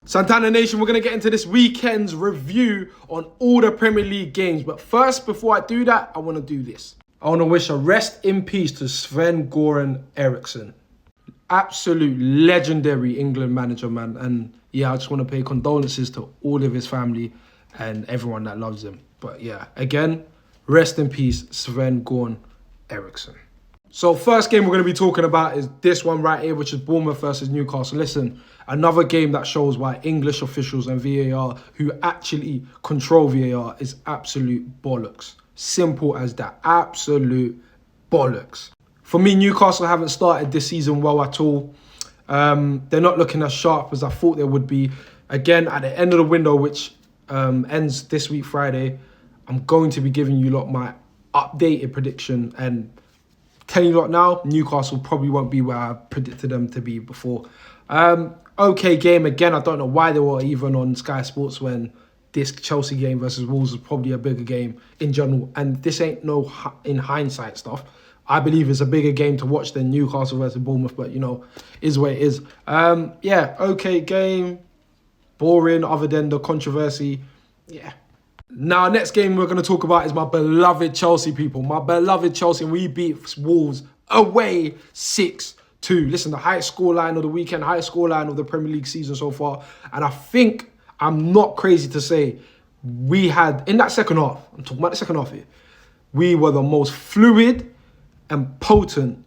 Santana Nation, we're going to get into this weekend's review on all the Premier League games. But first, before I do that, I want to do this. I want to wish a rest in peace to Sven-Göran Eriksson. Absolute legendary England manager, man. And yeah, I just want to pay condolences to all of his family and everyone that loves him. But yeah, again, rest in peace, Sven-Göran Eriksson. So first game we're going to be talking about is this one right here, which is Bournemouth versus Newcastle. Listen, another game that shows why English officials and VAR, who actually control VAR, is absolute bollocks. Simple as that. Absolute bollocks. For me, Newcastle haven't started this season well at all. They're not looking as sharp as I thought they would be. Again, at the end of the window, which ends this week, Friday, I'm going to be giving you lot my updated prediction and telling you lot now, Newcastle probably won't be where I predicted them to be before. Okay game. Again, I don't know why they were even on Sky Sports when this Chelsea game versus Wolves was probably a bigger game in general. And this ain't no in hindsight stuff. I believe it's a bigger game to watch than Newcastle versus Bournemouth, but, you know, is what it is. Yeah, okay game. Boring other than the controversy. Yeah. Now, next game we're going to talk about is my beloved Chelsea, people. My beloved Chelsea. And we beat Wolves away 6-2. Listen, the highest scoreline of the weekend, highest scoreline of the Premier League season so far. And I think I'm not crazy to say we had, in that second half, I'm talking about the second half here, we were the most fluid and potent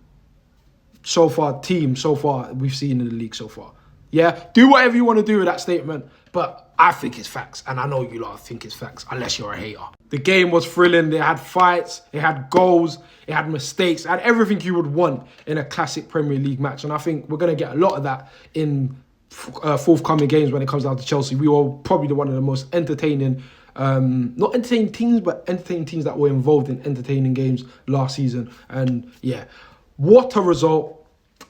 team so far we've seen in the league so far. Yeah, do whatever you want to do with that statement, but I think it's facts, and I know you lot think it's facts, unless you're a hater. The game was thrilling. They had fights, it had goals, it had mistakes, it had everything you would want in a classic Premier League match, and I think we're going to get a lot of that in forthcoming games when it comes down to Chelsea. We were probably one of the most entertaining, not entertaining teams, but entertaining teams that were involved in entertaining games last season, and yeah, what a result.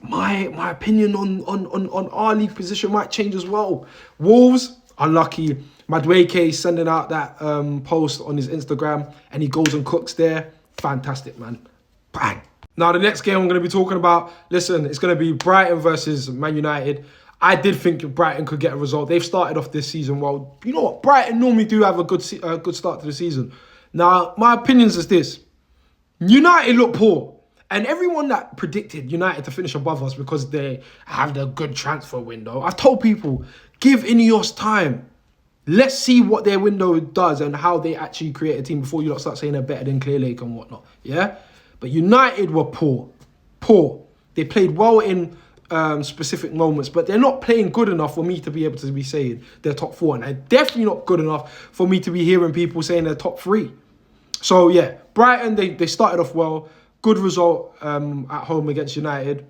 My opinion on our league position might change as well. Wolves, unlucky. Madueke sending out that post on his Instagram and he goes and cooks there. Fantastic, man. Bang. Now, the next game I'm going to be talking about, listen, it's going to be Brighton versus Man United. I did think Brighton could get a result. They've started off this season well. You know what? Brighton normally do have a good start to the season. Now, my opinions is this. United look poor. And everyone that predicted United to finish above us because they have the good transfer window, I've told people, give Ineos time. Let's see what their window does and how they actually create a team before you lot start saying they're better than Clear Lake and whatnot. Yeah? But United were poor. Poor. They played well in specific moments, but they're not playing good enough for me to be able to be saying they're top 4. And they're definitely not good enough for me to be hearing people saying they're top 3. So, yeah, Brighton, they started off well. Good result at home against United.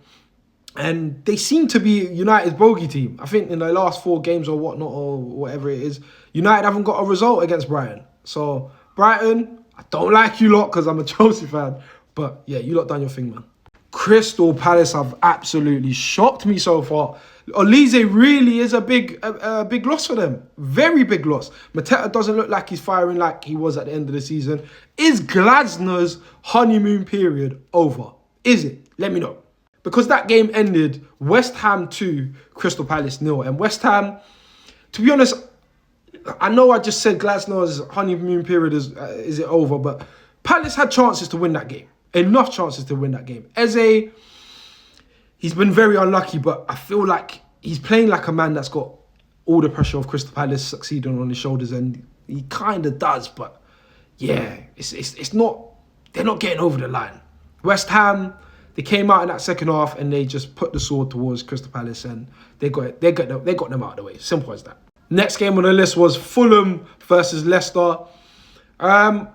And they seem to be United's bogey team. I think in the last 4 games or whatnot, or whatever it is, United haven't got a result against Brighton. So, Brighton, I don't like you lot because I'm a Chelsea fan. But, yeah, you lot done your thing, man. Crystal Palace have absolutely shocked me so far. Olise really is a big loss for them. Very big loss. Mateta doesn't look like he's firing like he was at the end of the season. Is Glasner's honeymoon period over? Is it? Let me know. Because that game ended West Ham 2, Crystal Palace 0. And West Ham, to be honest, I know I just said Glasner's honeymoon period is it over, but Palace had chances to win that game. Enough chances to win that game. Eze, he's been very unlucky, but I feel like he's playing like a man that's got all the pressure of Crystal Palace succeeding on his shoulders, and he kind of does, but yeah, it's not, they're not getting over the line. West Ham, they came out in that second half and they just put the sword towards Crystal Palace and they got them out of the way. Simple as that. Next game on the list was Fulham versus Leicester.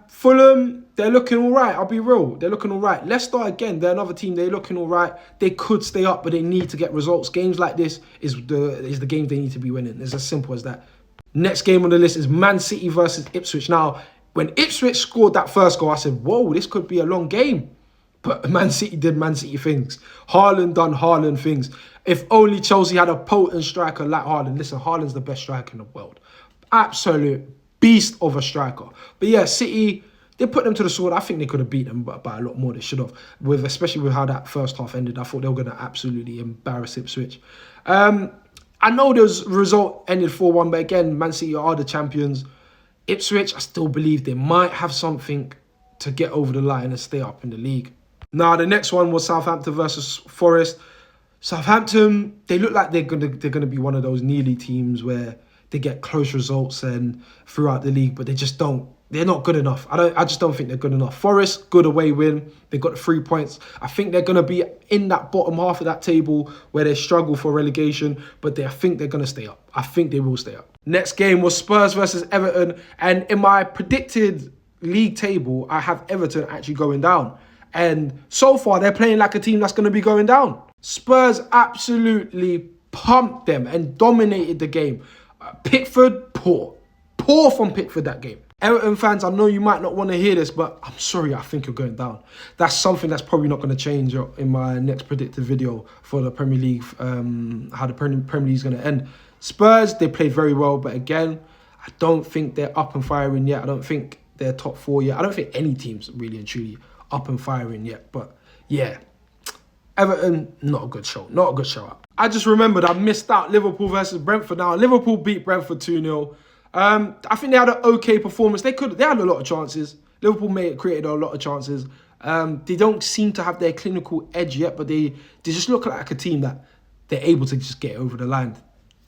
Fulham, they're looking all right. I'll be real. They're looking all right. Leicester, again, they're another team. They're looking all right. They could stay up, but they need to get results. Games like this is the games they need to be winning. It's as simple as that. Next game on the list is Man City versus Ipswich. Now, when Ipswich scored that first goal, I said, whoa, this could be a long game. But Man City did Man City things. Haaland done Haaland things. If only Chelsea had a potent striker like Haaland. Listen, Haaland's the best striker in the world. Absolute beast of a striker. But yeah, City, they put them to the sword. I think they could have beat them by a lot more. They should have. Especially with how that first half ended. I thought they were going to absolutely embarrass Ipswich. I I know the result ended 4-1, but again, Man City are the champions. Ipswich, I still believe they might have something to get over the line and stay up in the league. Now, the next one was Southampton versus Forest. Southampton, they look like they're gonna be one of those nearly teams where they get close results and throughout the league, but they just don't. They're not good enough. I just don't think they're good enough. Forest, good away win. They got the 3 points. I think they're going to be in that bottom half of that table where they struggle for relegation, but I think they're going to stay up. I think they will stay up. Next game was Spurs versus Everton. And in my predicted league table, I have Everton actually going down. And so far, they're playing like a team that's going to be going down. Spurs absolutely pumped them and dominated the game. Pickford, poor. Poor from Pickford that game. Everton fans, I know you might not want to hear this, but I'm sorry, I think you're going down. That's something that's probably not going to change in my next predicted video for the Premier League, how the Premier League is going to end. Spurs, they played very well, but again, I don't think they're up and firing yet. I don't think they're top 4 yet. I don't think any team's really and truly up and firing yet. But yeah, Everton, not a good show. Not a good show. I just remembered I missed out Liverpool versus Brentford. Now, Liverpool beat Brentford 2-0. I think they had an okay performance. They had a lot of chances. Liverpool created a lot of chances. They don't seem to have their clinical edge yet, but they just look like a team that they're able to just get over the line.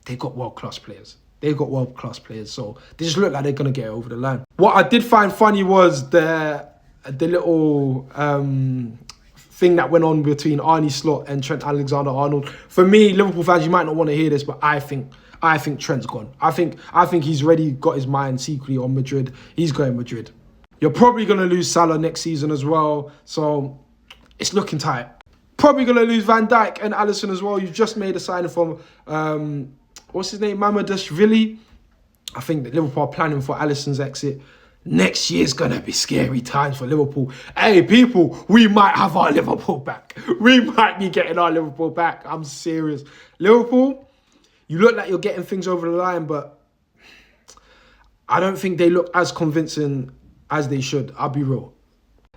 They got world-class players. So they just look like they're going to get over the line. What I did find funny was the little thing that went on between Arne Slot and Trent Alexander-Arnold. For me, Liverpool fans, you might not want to hear this, but I think Trent's gone. I think he's already got his mind secretly on Madrid. He's going Madrid. You're probably going to lose Salah next season as well. So it's looking tight. Probably going to lose Van Dijk and Alisson as well. You've just made a signing from, what's his name? Mamadashvili. I think that Liverpool are planning for Alisson's exit. Next year's going to be scary times for Liverpool. Hey, people, we might have our Liverpool back. We might be getting our Liverpool back. I'm serious. Liverpool, you look like you're getting things over the line, but I don't think they look as convincing as they should. I'll be real.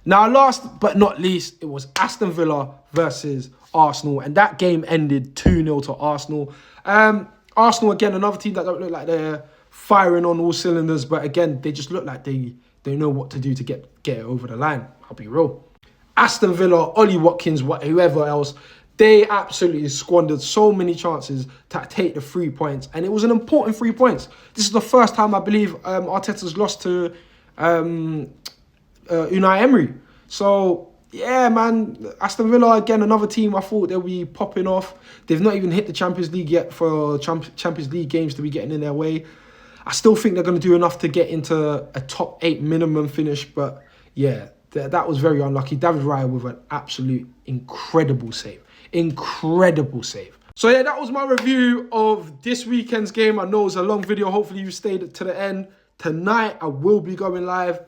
Now, last but not least, it was Aston Villa versus Arsenal. And that game ended 2-0 to Arsenal. Arsenal, again, another team that don't look like they're firing on all cylinders. But again, they just look like they know what to do to get it over the line. I'll be real. Aston Villa, Ollie Watkins, whoever else, they absolutely squandered so many chances to take the 3 points. And it was an important 3 points. This is the first time, I believe, Arteta's lost to Unai Emery. So, yeah, man, Aston Villa, again, another team I thought they'll be popping off. They've not even hit the Champions League yet for Champions League games to be getting in their way. I still think they're going to do enough to get into a top 8 minimum finish. But, yeah, that was very unlucky. David Raya with an absolute incredible save. Incredible save. So yeah, that was my review of this weekend's game. I know it's a long video. Hopefully you stayed to the end. Tonight I will be going live.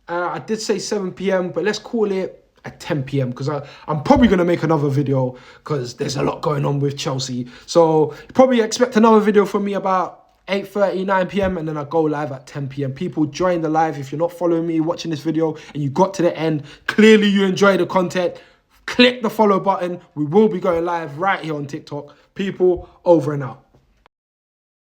I did say 7 p.m, but let's call it at 10 p.m. because I'm probably going to make another video because there's a lot going on with Chelsea. So probably expect another video from me about 8:30, 9 p.m. and then I go live at 10 p.m. People, join the live. If you're not following me, watching this video and you got to the end, clearly you enjoy the content. Click the follow button. We will be going live right here on TikTok. People, over and out.